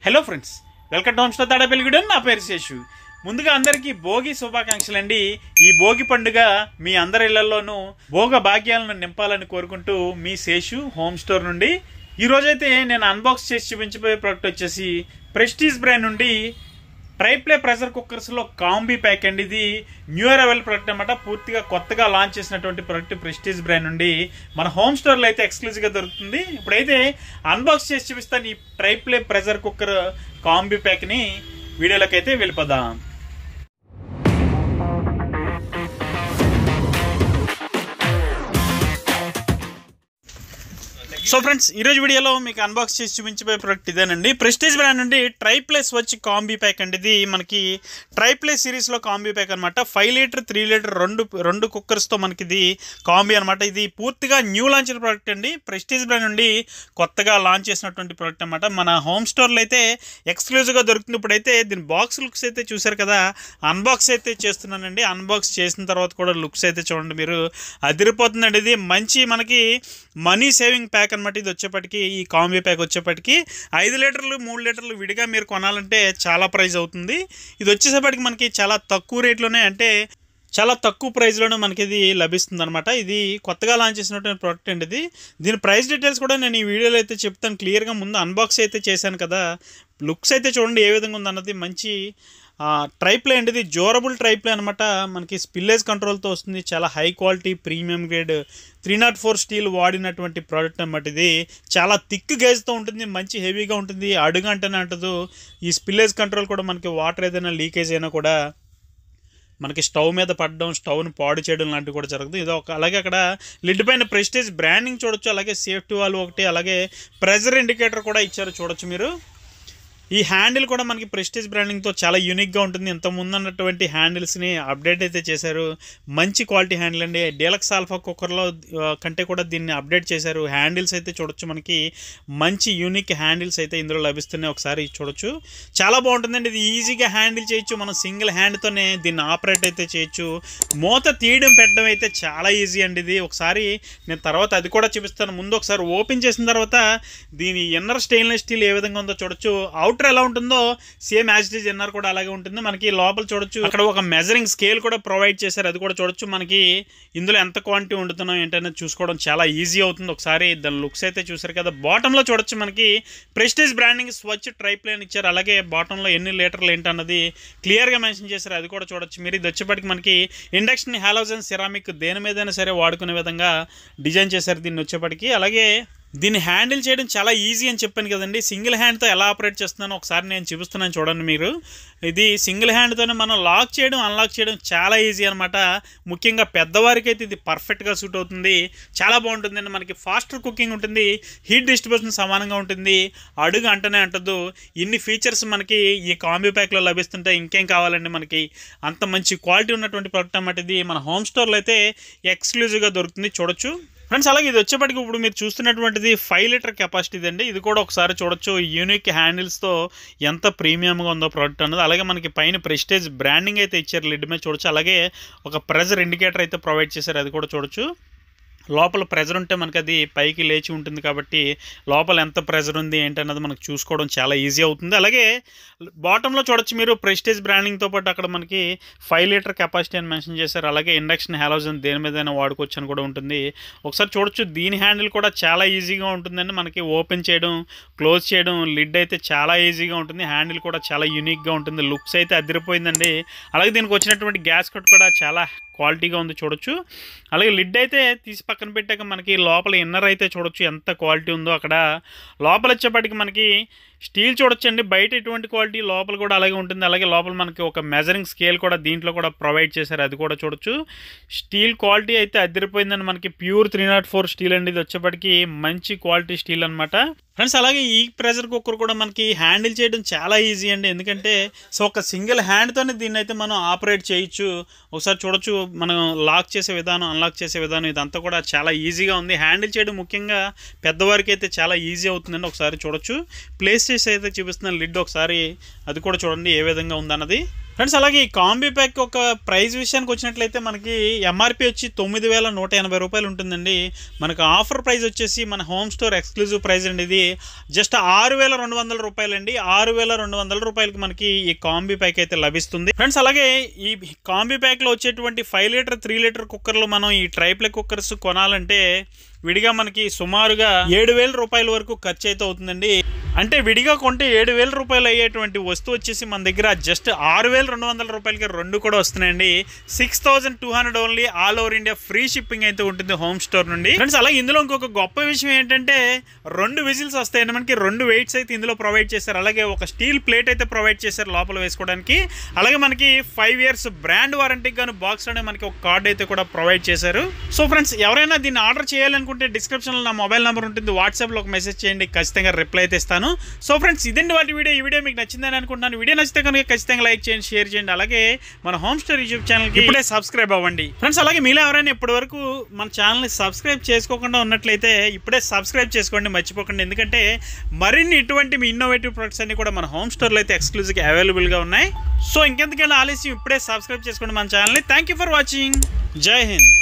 Hello friends, welcome to homestay Tadepalligudem. నా పేరు శేషు. ముందుగా అందరికీ భోగి శుభాకాంక్షలు అండి. ఈ భోగి పండుగ మీ అందరి ఇళ్లలోనూ భోగ భాగ్యాలను నింపాలని కోరుకుంటూ మీ శేషు హోమ్ స్టోర్ నుండి ఈ రోజైతే నేను అన్బాక్స్ చేసి చూపించబోయే ప్రోడక్ట్ వచ్చేసి ప్రెస్టీజ్ బ్రాండ్ నుండి ట్రైప్లే ప్రెషర్ కుక్కర్స్ లో కాంబీ ప్యాక్ అండి. ఇది న్యూ అరైవల్ ప్రోడక్ట్ అనమాట. పూర్తిగా కొత్తగా లాంచ్ చేసినటువంటి ప్రోడక్ట్ ప్రెస్టీజ్ బ్రాండ్ నుండి మన హోమ్ స్టోర్ లో అయితే ఎక్స్క్లూజివ్ గా దొరుకుతుంది. ఇప్పుడైతే అన్బాక్స్ చేసి చూపిస్తాను ఈ tri-ply pressure cooker combi pack ని. వీడియోలోకి అయితే వెళ్ళిపోదాం. సో ఫ్రెండ్స్, ఈరోజు వీడియోలో మీకు అన్బాక్స్ చేసి చూపించబోయే ప్రోడక్ట్ ఇదేనండి. ప్రెస్టీజ్ బ్రాండ్ నుండి ట్రైప్లే స్వచ్ కాంబీ ప్యాక్ అండి. ఇది మనకి ట్రైప్లే సిరీస్లో కాంబీ ప్యాక్ అనమాట. 5 లీటర్ 3 లీటర్ రెండు కుక్కర్స్తో మనకి ఇది కాంబీ అనమాట. ఇది పూర్తిగా న్యూ లాంచ్ ప్రోడక్ట్ అండి. ప్రెస్టీజ్ బ్రాండ్ నుండి కొత్తగా లాంచ్ చేసినటువంటి ప్రోడక్ట్ అనమాట. మన హోమ్ స్టోర్లో అయితే ఎక్స్క్లూజివ్గా దొరుకుతుంది. ఇప్పుడైతే దీని బాక్స్ లుక్స్ అయితే చూసారు కదా, అన్బాక్స్ అయితే చేస్తున్నానండి. అన్బాక్స్ చేసిన తర్వాత కూడా లుక్స్ అయితే చూడండి, మీరు అదిరిపోతుందండి. ఇది మంచి మనకి మనీ సేవింగ్ ప్యాక్ అనమాట. ఇది వచ్చేప్పటికి ఈ కాంబీ ప్యాక్ వచ్చేప్పటికి 5 లీటర్లు 3 లీటర్లు విడిగా మీరు కొనాలంటే చాలా ప్రైస్ అవుతుంది. ఇది వచ్చేసేపటికి మనకి చాలా తక్కువ రేట్లోనే, అంటే చాలా తక్కువ ప్రైస్లోనే మనకి ఇది లభిస్తుంది అనమాట. ఇది కొత్తగా లాంచ్ చేసినటువంటి ప్రోడక్ట్ అండి. ఇది దీని ప్రైస్ డీటెయిల్స్ కూడా నేను ఈ వీడియోలో అయితే చెప్తాను క్లియర్గా. ముందు అన్బాక్స్ అయితే చేశాను కదా, లుక్స్ అయితే చూడండి ఏ విధంగా ఉందన్నది. మంచి ట్రైప్లే అండి. ఇది డ్యూరబుల్ ట్రైప్లే అనమాట. మనకి స్పిల్లేజ్ కంట్రోల్తో వస్తుంది. చాలా high quality premium grade 304 steel వాడినటువంటి ప్రోడక్ట్ అనమాట. ఇది చాలా థిక్ గేజ్తో ఉంటుంది, మంచి హెవీగా ఉంటుంది, అడుగు అంటేనే అంటదు. ఈ స్పిల్లేజ్ కంట్రోల్ కూడా మనకి వాటర్ ఏదైనా లీకేజ్ అయినా కూడా మనకి స్టవ్ మీద పడడం, స్టవ్ను పాడు చేయడం లాంటివి కూడా జరుగుతుంది. ఇది అలాగే అక్కడ లిడ్ పైన ప్రెస్టీజ్ బ్రాండింగ్ చూడొచ్చు. అలాగే సేఫ్టీ వాల్వ్ ఒకటి, అలాగే ప్రెజర్ ఇండికేటర్ కూడా ఇచ్చారు చూడొచ్చు మీరు. ఈ హ్యాండిల్ కూడా మనకి ప్రెస్టీజ్ బ్రాండింగ్తో చాలా యూనిక్గా ఉంటుంది. ఇంతకుముందు ఉన్నటువంటి హ్యాండిల్స్ని అప్డేట్ అయితే చేశారు. మంచి క్వాలిటీ హ్యాండిల్ అండి. డీలక్స్ ఆల్ఫా కుక్కర్లో కంటే కూడా దీన్ని అప్డేట్ చేశారు. హ్యాండిల్స్ అయితే చూడొచ్చు, మనకి మంచి యూనిక్ హ్యాండిల్స్ అయితే ఇందులో లభిస్తున్నాయి. ఒకసారి చూడొచ్చు, చాలా బాగుంటుందండి. ఇది ఈజీగా హ్యాండిల్ చేయొచ్చు. మనం సింగిల్ హ్యాండ్తోనే దీన్ని ఆపరేట్ అయితే చేయొచ్చు. మూత తీయడం పెట్టడం అయితే చాలా ఈజీ అండి. ఇది ఒకసారి నేను తర్వాత అది కూడా చూపిస్తాను. ముందు ఒకసారి ఓపెన్ చేసిన తర్వాత దీని ఇన్నర్ స్టెయిన్లెస్ స్టీల్ ఏ విధంగా ఉందో చూడొచ్చు. అవుటర్ ఎలా ఉంటుందో same as it is inner కూడా అలాగే ఉంటుంది. మనకి లోపల చూడొచ్చు, అక్కడ ఒక మెజరింగ్ స్కేల్ కూడా ప్రొవైడ్ చేశారు. అది కూడా చూడొచ్చు. మనకి ఇందులో ఎంత క్వాంటిటీ వండుతున్నాం ఏంటనేది చూసుకోవడం చాలా ఈజీ అవుతుంది. ఒకసారి దాని లుక్స్ అయితే చూసారు కదా. బాటంలో చూడొచ్చు, మనకి ప్రెస్టీజ్ బ్రాండింగ్ స్వచ్ ట్రైప్లే అని ఇచ్చారు. అలాగే బాటంలో ఎన్ని లీటర్లు ఏంటన్నది క్లియర్గా మెన్షన్ చేశారు. అది కూడా చూడొచ్చు మీరు. ఇది వచ్చేప్పటికి మనకి ఇండక్షన్ హాలోజన్ సిరామిక్ దేని మీదైనా సరే వాడుకునే విధంగా డిజైన్ చేశారు దీన్ని వచ్చేప్పటికి. అలాగే దీన్ని హ్యాండిల్ చేయడం చాలా ఈజీ అని చెప్పాను కదండి. సింగిల్ హ్యాండ్తో ఎలా ఆపరేట్ చేస్తున్నానో ఒకసారి నేను చూపిస్తున్నాను చూడండి మీరు. ఇది సింగిల్ హ్యాండ్తోనే మనం లాక్ చేయడం, అన్లాక్ చేయడం చాలా ఈజీ అనమాట. ముఖ్యంగా పెద్దవారికి అయితే ఇది పర్ఫెక్ట్గా సూట్ అవుతుంది. చాలా బాగుంటుందండి. మనకి ఫాస్టర్ కుకింగ్ ఉంటుంది, హీట్ డిస్ట్రిబ్యూషన్ సమానంగా ఉంటుంది, అడుగు అంటనే అంటదు. ఇన్ని ఫీచర్స్ మనకి ఈ కాంబీ ప్యాక్లో లభిస్తుంటే ఇంకేం కావాలండి మనకి. అంత మంచి క్వాలిటీ ఉన్నటువంటి ప్రోడక్ట్ అన్నమాట. ఇది మన హోమ్ స్టోర్లో అయితే ఎక్స్క్లూజివ్గా దొరుకుతుంది చూడొచ్చు ఫ్రెండ్స్. అలాగే ఇది వచ్చేప్పటికి ఇప్పుడు మీరు చూస్తున్నటువంటిది 5 లీటర్ కెపాసిటీ అండి. ఇది కూడా ఒకసారి చూడొచ్చు. యూనిక్ హ్యాండిల్స్తో ఎంత ప్రీమియంగా ఉందో ప్రోడక్ట్ అన్నది. అలాగే మనకి పైన ప్రెస్టీజ్ బ్రాండింగ్ అయితే ఇచ్చారు లిడ్ మీద చూడొచ్చు. అలాగే ఒక ప్రెజర్ ఇండికేటర్ అయితే ప్రొవైడ్ చేశారు. అది కూడా చూడొచ్చు. లోపల ప్రెజర్ ఉంటే మనకి అది పైకి లేచి ఉంటుంది కాబట్టి లోపల ఎంత ప్రెజర్ ఉంది ఏంటన్నది మనకు చూసుకోవడం చాలా ఈజీ అవుతుంది. అలాగే బాటంలో చూడొచ్చు మీరు, ప్రెస్టీజ్ బ్రాండింగ్తో పాటు అక్కడ మనకి 5 లీటర్ కెపాసిటీ అని మెన్షన్ చేశారు. అలాగే ఇండక్షన్ హాలోజన్ దేని మీదైనా వాడుకోవచ్చు అని కూడా ఉంటుంది. ఒకసారి చూడొచ్చు, దీని హ్యాండిల్ కూడా చాలా ఈజీగా ఉంటుందండి. మనకి ఓపెన్ చేయడం, క్లోజ్ చేయడం, లిడ్ అయితే చాలా ఈజీగా ఉంటుంది. హ్యాండిల్ కూడా చాలా యూనిక్గా ఉంటుంది. లుక్స్ అయితే అదిరిపోయిందండి. అలాగే దీనికి వచ్చినటువంటి గ్యాస్ కట్ కూడా చాలా క్వాలిటీగా ఉంది చూడొచ్చు. అలాగే లిడ్ అయితే తీసి పక్కన పెట్టాక మనకి లోపల ఇన్నర్ అయితే చూడొచ్చు ఎంత క్వాలిటీ ఉందో. అక్కడ లోపల వచ్చేప్పటికి మనకి స్టీల్ చూడొచ్చండి. బయట ఎటువంటి క్వాలిటీ లోపల కూడా అలాగే ఉంటుంది. అలాగే లోపల మనకి ఒక మెజరింగ్ స్కేల్ కూడా దీంట్లో కూడా ప్రొవైడ్ చేశారు. అది కూడా చూడొచ్చు. స్టీల్ క్వాలిటీ అయితే అదిరిపోయిందండి. మనకి ప్యూర్ 304 స్టీల్ అండి. ఇది వచ్చేప్పటికి మంచి క్వాలిటీ స్టీల్ అనమాట ఫ్రెండ్స్. అలాగే ఈ ప్రెషర్ కుక్కర్ కూడా మనకి హ్యాండిల్ చేయడం చాలా ఈజీ అండి. ఎందుకంటే ఒక సింగిల్ హ్యాండ్తోనే దీన్ని అయితే మనం ఆపరేట్ చేయొచ్చు. ఒకసారి చూడొచ్చు, మనం లాక్ చేసే విధానం, అన్లాక్ చేసే విధానం ఇదంతా కూడా చాలా ఈజీగా ఉంది. హ్యాండిల్ చేయడం ముఖ్యంగా పెద్దవారికి అయితే చాలా ఈజీ అవుతుందండి. ఒకసారి చూడొచ్చు. ప్లేస్ చేసి అయితే చూపిస్తున్నాను లిడ్. ఒకసారి అది కూడా చూడండి ఏ విధంగా ఉందన్నది. ఫ్రెండ్స్ అలాగే ఈ కాంబీ ప్యాక్ ఒక ప్రైస్ విషయానికి వచ్చినట్లయితే మనకి ఎంఆర్పి వచ్చి 9,180 రూపాయలు ఉంటుందండి. మనకు ఆఫర్ ప్రైస్ వచ్చేసి మన హోమ్ స్టోర్ ఎక్స్క్లూజివ్ ప్రైస్ అండి. ఇది జస్ట్ 6,200 రూపాయలు అండి. 6,200 రూపాయలకి మనకి ఈ కాంబీ ప్యాక్ అయితే లభిస్తుంది. ఫ్రెండ్స్ అలాగే ఈ కాంబీ ప్యాక్లో వచ్చేటువంటి 5 లీటర్ 3 లీటర్ కుక్కర్లు మనం ఈ ట్రైప్లే కుక్కర్స్ కొనాలంటే విడిగా మనకి సుమారుగా 7,000 రూపాయల వరకు ఖర్చు అయితే అవుతుందండి. అంటే విడిగా కొంటే 7,000 రూపాయలు అయ్యేటువంటి వస్తువు వచ్చేసి మన దగ్గర జస్ట్ 6,200 రూపాయలకి రెండు కూడా వస్తున్నాయండి. 6,200 only, all over India free shipping అయితే ఉంటుంది హోమ్ స్టోర్ నుండి. ఫ్రెండ్స్ అలాగే ఇందులో ఇంకొక గొప్ప విషయం ఏంటంటే 2 విజిల్స్ వస్తాయండి. మనకి 2 వెయిట్స్ అయితే ఇందులో ప్రొవైడ్ చేశారు. అలాగే ఒక స్టీల్ ప్లేట్ అయితే ప్రొవైడ్ చేశారు లోపల వేసుకోవడానికి. అలాగే మనకి 5 ఇయర్స్ బ్రాండ్ వారంటీకి గాను బాక్స్ అనే మనకి ఒక కార్డ్ అయితే కూడా ప్రొవైడ్ చేశారు. సో ఫ్రెండ్స్ ఎవరైనా దీన్ని ఆర్డర్ చేయాలనుకుంటే డిస్క్రిప్షన్లో నా మొబైల్ నెంబర్ ఉంటుంది, వాట్సాప్లో ఒక మెసేజ్ చేయండి, ఖచ్చితంగా రిప్లై అయితే ఇస్తాను. సో ఫ్రెండ్స్ ఇదండి వాటి వీడియో. ఈ వీడియో మీకు నచ్చిందని అనుకుంటున్నాను. వీడియో నచ్చితే కనుక ఖచ్చితంగా లైక్ చేయండి, షేర్ చేయండి. అలాగే మన హోమ్ స్టోర్ యూట్యూబ్ ఛానల్కి ఇప్పుడే సబ్స్క్రైబ్ అవ్వండి. ఫ్రెండ్స్ అలాగే మీలో ఎవరైనా ఇప్పటి వరకు మన ఛానల్ని సబ్స్క్రైబ్ చేసుకోకుండా ఉన్నట్లయితే ఇప్పుడే సబ్స్క్రైబ్ చేసుకోండి, మర్చిపోకండి. ఎందుకంటే మరిన్ని ఇటువంటి మీ ఇన్నోవేటివ్ ప్రొడక్ట్స్ అన్ని కూడా మన హోమ్ స్టోర్లో అయితే ఎక్స్క్లూజివ్గా అవైలబుల్గా ఉన్నాయి. సో ఇంకెందుకైనా ఆలస్యం ఇప్పుడే సబ్స్క్రైబ్ చేసుకోండి మన ఛానల్ని. Thank you for watching. జై హింద్.